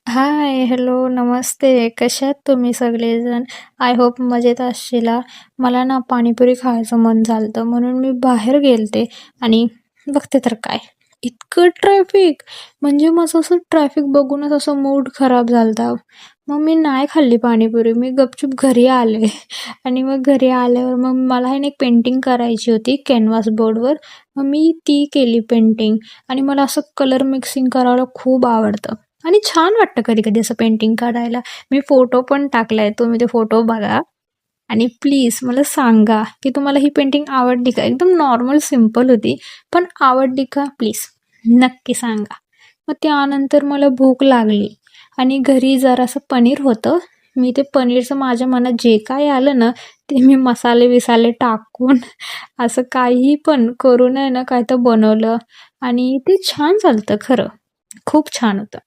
हाय, hello, नमस्ते. कसे आहात तुम्ही सगळेजण? आय होप मजेत असशीला. मला ना पाणीपुरी खायचं मन झालं म्हणून मी बाहेर गेलते आणि बघते तर काय, इतकं ट्रॅफिक म्हणजे माझं असं ट्रॅफिक बघूनच असं मूड खराब झालता. मग मी नाही खाल्ली पाणीपुरी. मी गपचूप घरी आले आणि मग घरी आल्यावर मग मला आहे ना एक पेंटिंग करायची होती कॅनव्हास बोर्डवर. मग मी ती केली पेंटिंग आणि मला असं कलर मिक्सिंग करायला खूप आवडतं. आणि छान वाटतं कधी-कधी असं पेंटिंग काढायला. मी फोटो पण टाकलाय, तुम्ही ते फोटो बघा आणि प्लीज मला सांगा, की तुम्हाला ही पेंटिंग आवडली का? एकदम नॉर्मल सिंपल होती, पण आवडली का? प्लीज नक्की सांगा. मग त्यानंतर मला भूक लागली आणि घरी जरासं पनीर होतं. मी ते पनीरचं माझ्या मनात जे काही आलं ना, ते मी मसाले-बिसाले टाकून असं काहीही पण करून आहे ना, काय तर बनवलं आणि ते छान झालतं खरं. खूप छान होतं.